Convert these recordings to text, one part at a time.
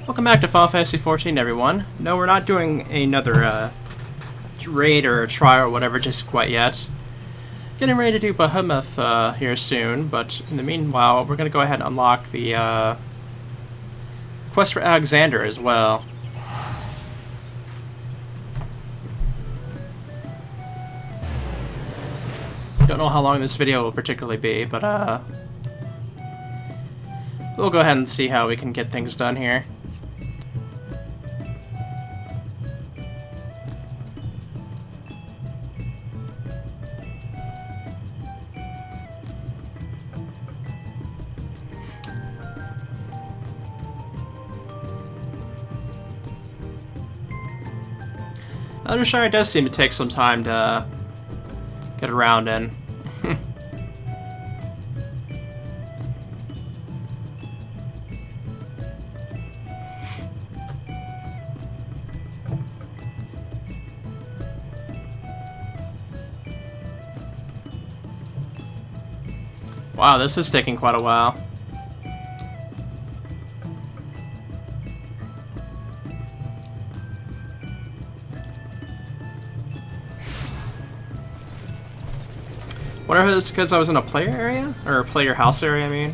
Welcome back to Final Fantasy XIV, everyone. No, we're not doing another raid or a trial or whatever just quite yet. Getting ready to do Behemoth here soon, but in the meanwhile, we're going to go ahead and unlock the quest for Alexander as well. Don't know how long this video will particularly be, but we'll go ahead and see how we can get things done here. Undershire does seem to take some time to get around in. Wow, this is taking quite a while. Wonder if it's because I was in a player area? Or a player house area, I mean.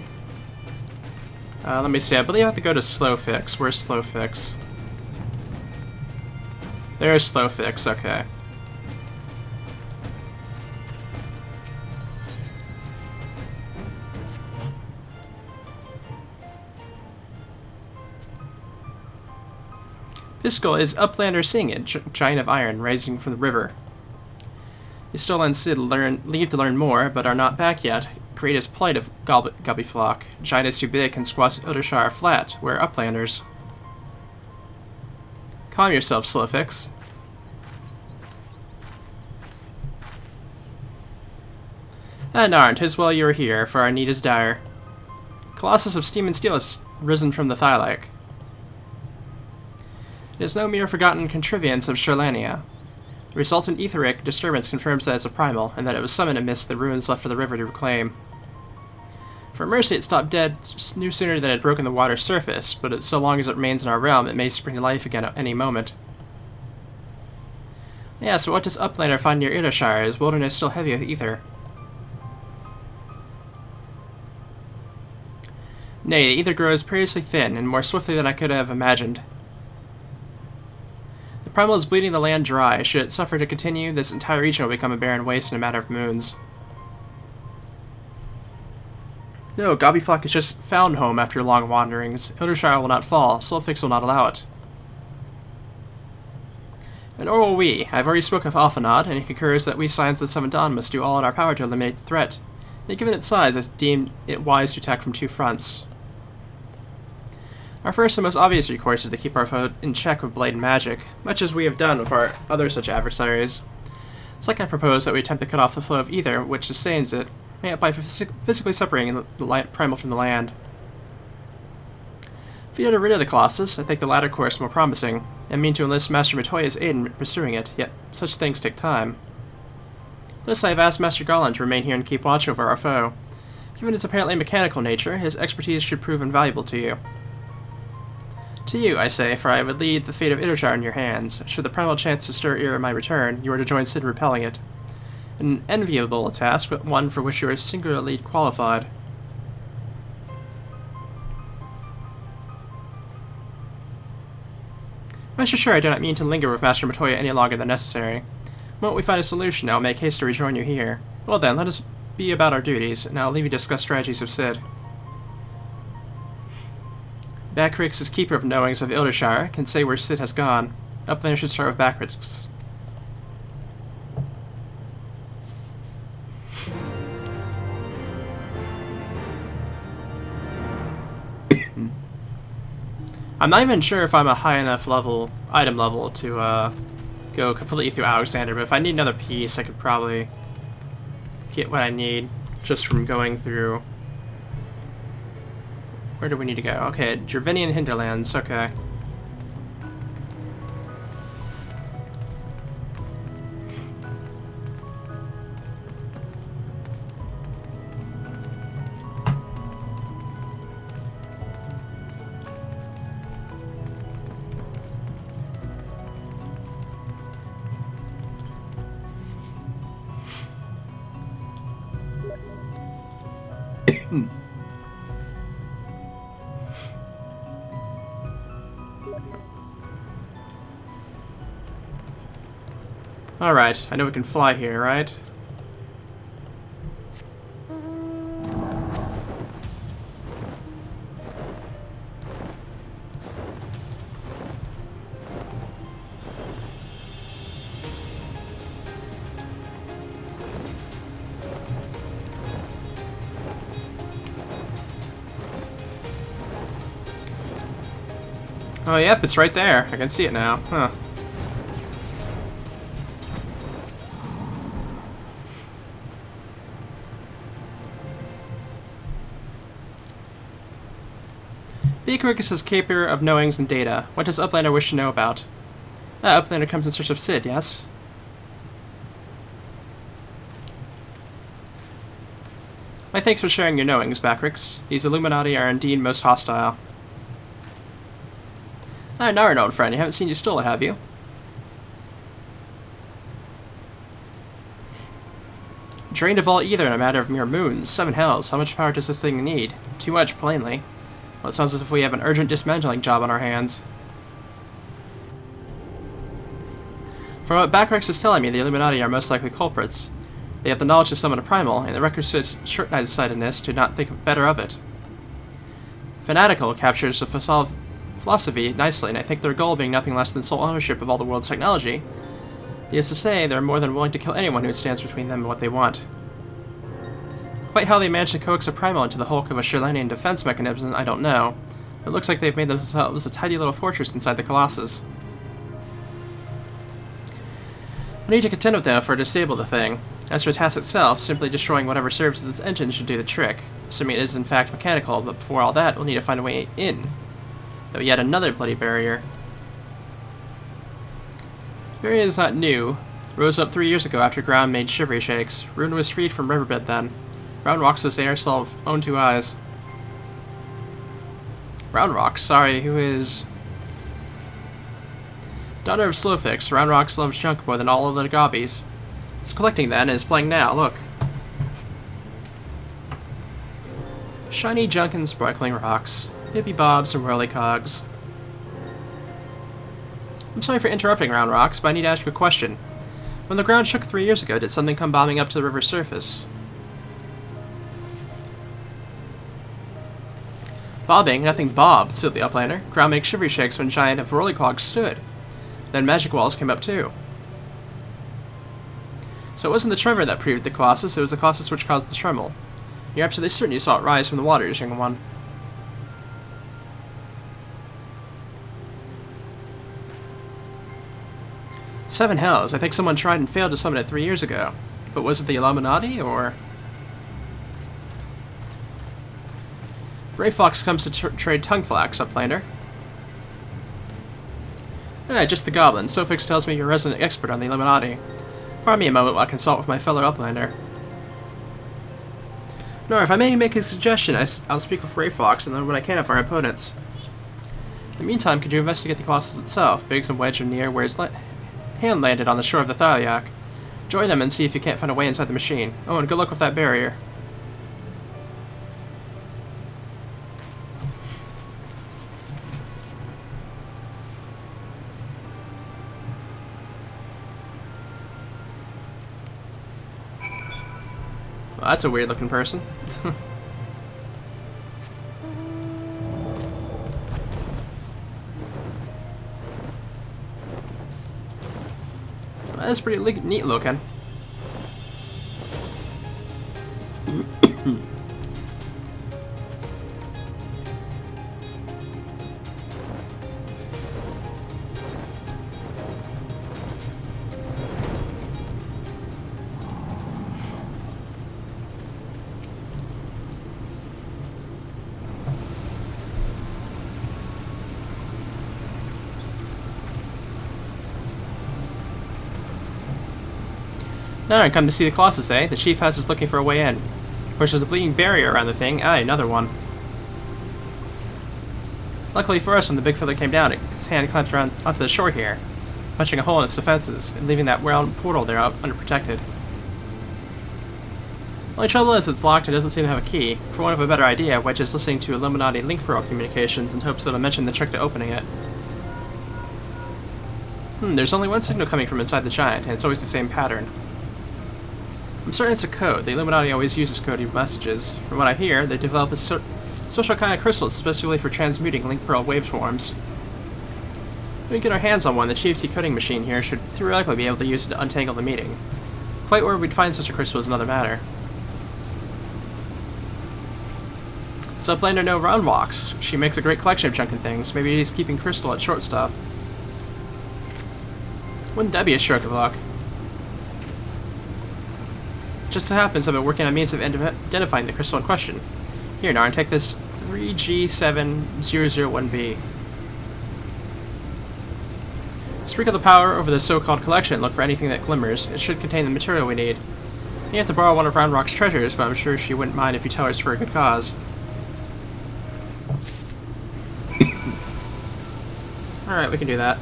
Let me see, I believe I have to go to Slow Fix. Where's Slow Fix? There's Slow Fix, okay. Piskel is Uplander seeing it, giant of iron, rising from the river. You still and Sid leave to learn more, but are not back yet. Greatest plight of Gubbyflock. Giant is too big, can squash Ottershire flat. We're Uplanders. Calm yourself, Slowfix. And aren't, 'tis well you are here, for our need is dire. Colossus of steam and steel has risen from the Thylake. It is no mere forgotten contrivance of Shirlania. The resultant etheric disturbance confirms that it's a primal, and that it was summoned amidst the ruins left for the river to reclaim. For mercy, it stopped dead no sooner than it had broken the water's surface, but so long as it remains in our realm, it may spring to life again at any moment. Yeah, so what does Uplander find near Idashire? Is wilderness still heavy with ether? Nay, the ether grows perilously thin, and more swiftly than I could have imagined. The primal is bleeding the land dry. Should it suffer to continue, this entire region will become a barren waste in a matter of moons. No, Gobbyflock has just found home after long wanderings. Eldershire will not fall. Soulfix will not allow it. And or will we? I have already spoken with Alphanod, and he concurs that we Scions of the Seventh Dawn must do all in our power to eliminate the threat. Yet given its size, I deemed it wise to attack from two fronts. Our first and most obvious recourse is to keep our foe in check with blade and magic, much as we have done with our other such adversaries. Second, I propose that we attempt to cut off the flow of ether which sustains it, by physically separating the primal from the land. If we get rid of the Colossus, I think the latter course more promising, and mean to enlist Master Matoya's aid in pursuing it, yet such things take time. Thus I have asked Master Garland to remain here and keep watch over our foe. Given its apparently mechanical nature, his expertise should prove invaluable to you. To you, I say, for I would lead the fate of Idashire in your hands. Should the primal chance to stir ere my return, you are to join Sid in repelling it. An enviable task, but one for which you are singularly qualified. Rest assured I do not mean to linger with Master Matoya any longer than necessary. The moment we find a solution, I will make haste to rejoin you here. Well then, let us be about our duties, and I will leave you to discuss strategies with Sid. Backrix is keeper of knowings of Ildershire, can say where Sid has gone. Uplander should start with Backrix. I'm not even sure if I'm a high enough item level to go completely through Alexander, but if I need another piece, I could probably get what I need just from going through. Where do we need to go? Okay, Dravinian Hinterlands, okay. Alright, I know we can fly here, right? Oh, yep, it's right there. I can see it now. Huh. Beakricus is capable of knowings and data. What does Uplander wish to know about? Uplander comes in search of Sid, yes? My thanks for sharing your knowings, Backrix. These Illuminati are indeed most hostile. Now we're known, friend. You haven't seen you stole it, have you? Drained of all either in a matter of mere moons. 7 hells. How much power does this thing need? Too much, plainly. Well, it sounds as if we have an urgent dismantling job on our hands. From what Backrix is telling me, the Illuminati are most likely culprits. They have the knowledge to summon a primal, and the requisite short-sightedness to not think better of it. Fanatical captures the philosophy nicely, and I think their goal being nothing less than sole ownership of all the world's technology. Needless to say, they're more than willing to kill anyone who stands between them and what they want. Quite how they managed to coax a primal into the hulk of a Shirlanian defense mechanism, I don't know. It looks like they've made themselves a tidy little fortress inside the Colossus. We need to contend with them for to disable the thing. As for the task itself, simply destroying whatever serves as its engine should do the trick, assuming it is in fact mechanical, but before all that, we'll need to find a way in. Though yet another bloody barrier. Barrier is not new. Rose up 3 years ago after ground made shivery shakes. Rune was freed from riverbed then. Round Rocks was there, saw of own 2 eyes. Round Rocks, sorry, who is... Daughter of Slowfix. Round Rocks loves junk more than all of the gobbies. It's collecting then, and is playing now, look. Shiny junk and sparkling rocks. Hippie bobs and whirly cogs. I'm sorry for interrupting, Round Rocks, but I need to ask you a question. When the ground shook 3 years ago, did something come bombing up to the river's surface? Bobbing? Nothing bobbed, said the Uplander. Ground makes shivery shakes when giant of whirly cogs stood. Then magic walls came up too. So it wasn't the tremor that proved the Colossus, it was the Colossus which caused the tremble. You're absolutely certain you saw it rise from the waters, young one. Seven hells. I think someone tried and failed to summon it 3 years ago. But was it the Illuminati, or...? Gray Fox comes to trade tongue flax, Uplander. Just the goblin. Sofix tells me you're a resident expert on the Illuminati. Pardon me a moment while I consult with my fellow Uplander. Nor, if I may make a suggestion, I'll speak with Gray Fox and learn what I can of our opponents. In the meantime, could you investigate the Colossus itself, Biggs and Wedge are near where his hand landed on the shore of the Thaliac. Join them and see if you can't find a way inside the machine. Oh, and good luck with that barrier. Well, that's a weird looking person. That's pretty neat looking. Now, come to see the Colossus, eh? The Chief House is looking for a way in. Of course, there's a bleeding barrier around the thing. Aye, another one. Luckily for us, when the big fella came down, its hand clamped around onto the shore here, punching a hole in its defenses, and leaving that round portal there unprotected. Only trouble is it's locked and doesn't seem to have a key. For want of a better idea, Wedge is listening to Illuminati link pearl communications in hopes that it'll mention the trick to opening it. There's only one signal coming from inside the giant, and it's always the same pattern. I'm certain it's a code. The Illuminati always uses coded messages. From what I hear, they develop a special kind of crystal specifically for transmuting link pearl waveforms. If we get our hands on one, the Chief's decoding machine here should theoretically be able to use it to untangle the meeting. Quite where we'd find such a crystal is another matter. So Uplander no round walks. She makes a great collection of junk and things. Maybe he's keeping crystal at shortstop. Wouldn't that be a stroke of luck? Just so happens I've been working on means of identifying the crystal in question. Here, Narn, take this 3G7001B. Sprinkle the power over the so-called collection and look for anything that glimmers. It should contain the material we need. You have to borrow one of Round Rock's treasures, but I'm sure she wouldn't mind if you tell her it's for a good cause. Alright, we can do that.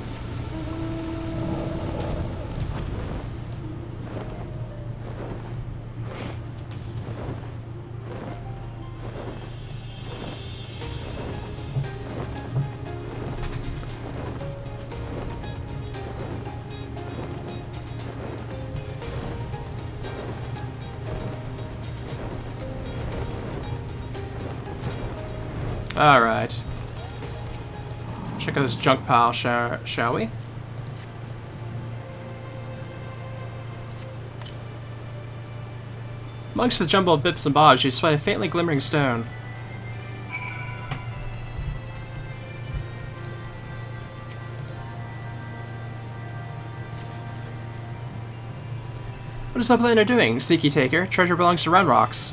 Alright. Check out this junk pile, shall we? Amongst the jumble of bips and bobs, you spied a faintly glimmering stone. What is Uplander doing, sneaky taker? Treasure belongs to Round Rocks.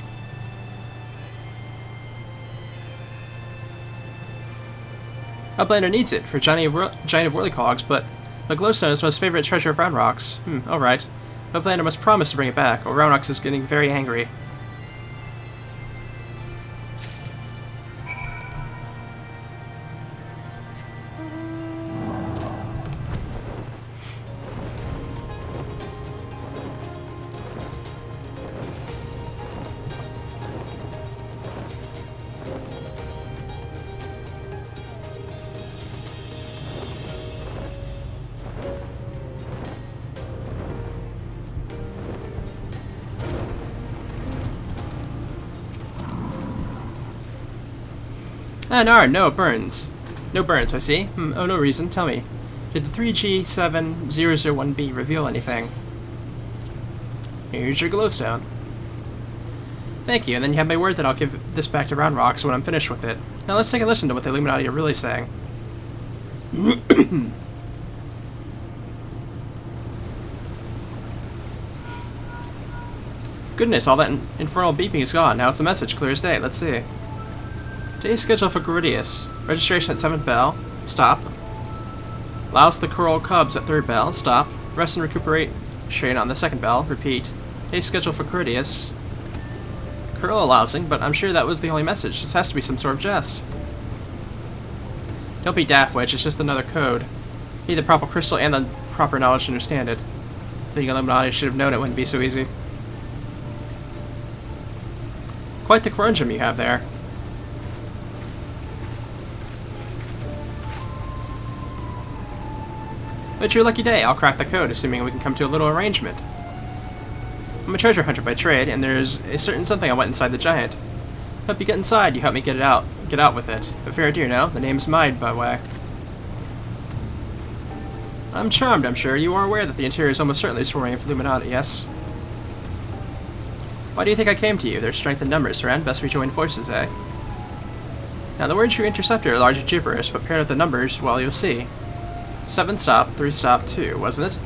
Uplander needs it for Giant of Whirlycogs, but the glowstone is the most favorite treasure of Round Rocks. Alright. Uplander must promise to bring it back, or Round Rocks is getting very angry. Ah, no, burns. No burns, I see. Oh, no reason. Tell me. Did the 3G7001B reveal anything? Here's your glowstone. Thank you, and then you have my word that I'll give this back to Round Rocks when I'm finished with it. Now let's take a listen to what the Illuminati are really saying. Goodness, all that infernal beeping is gone. Now it's a message, clear as day. Let's see. Today's schedule for Goridius. Registration at 7th bell. Stop. Louse the Coral Cubs at 3rd bell. Stop. Rest and recuperation on the 2nd bell. Repeat. Today's schedule for Goridius. Curl lousing, but I'm sure that was the only message. This has to be some sort of jest. Don't be daft, Witch. It's just another code. You need the proper crystal and the proper knowledge to understand it. The Illuminati should have known it wouldn't be so easy. Quite the conundrum you have there. But it's your lucky day. I'll crack the code, assuming we can come to a little arrangement. I'm a treasure hunter by trade, and there's a certain something I want inside the giant. Help you get inside, you help me get out with it. But fair dear, no? The name's Mide, by the way. I'm charmed, I'm sure. You are aware that the interior is almost certainly swarming with Illuminati, yes? Why do you think I came to you? There's strength in numbers, friend. Best we join forces, eh? Now, the words you intercepted are largely gibberish, but paired with the numbers, well, you'll see. 7 stop, 3 stop, 2, wasn't it?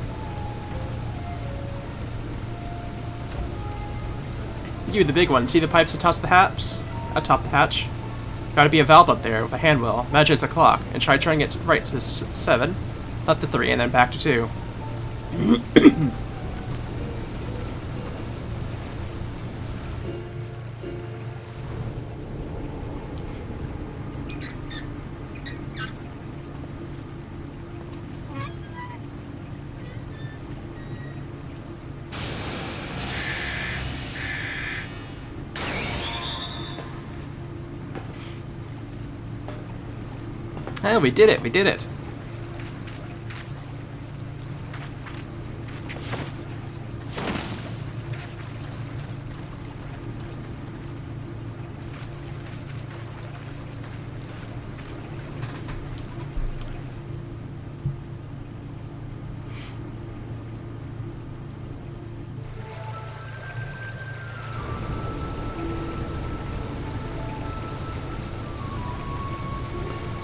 You, the big one, see the pipes atop the hatch? Gotta be a valve up there with a hand wheel. Imagine it's a clock, and try turning it right to 7, not to 3, and then back to 2. Hey, we did it!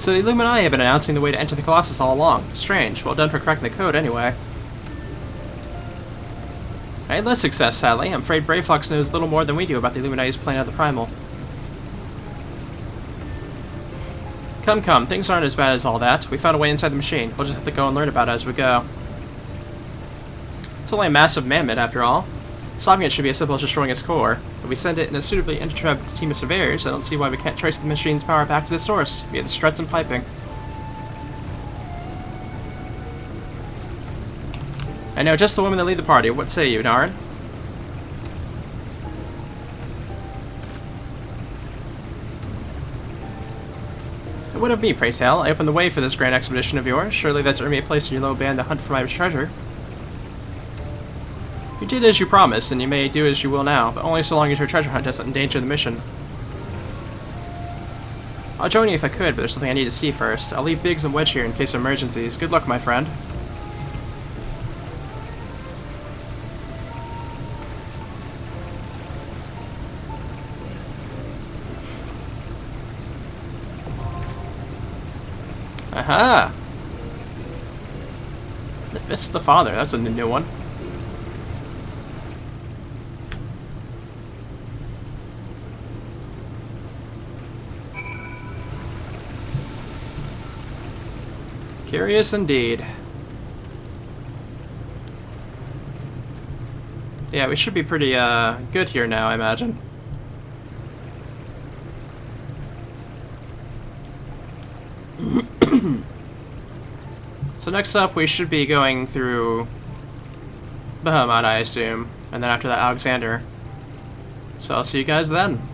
So the Illuminati have been announcing the way to enter the Colossus all along. Strange. Well done for cracking the code, anyway. I had less success, sadly. I'm afraid Brave Fox knows little more than we do about the Illuminati's plan of the Primal. Come, come. Things aren't as bad as all that. We found a way inside the machine. We'll just have to go and learn about it as we go. It's only a massive mammoth, after all. Stopping it should be as simple as destroying its core. If we send it in a suitably intertrapped team of surveyors, I don't see why we can't trace the machine's power back to the source, via the struts and piping. I know just the woman that lead the party. What say you, Naren? And what of me, pray tell? I opened the way for this grand expedition of yours. Surely that's earned me a place in your little band to hunt for my treasure. You did as you promised, and you may do as you will now, but only so long as your treasure hunt doesn't endanger the mission. I'll join you if I could, but there's something I need to see first. I'll leave Biggs and Wedge here in case of emergencies. Good luck, my friend. Aha! The Fist of the Father, that's a new one. Curious indeed. Yeah, we should be pretty good here now, I imagine. So next up, we should be going through Bahamut, I assume, and then after that, Alexander. So I'll see you guys then.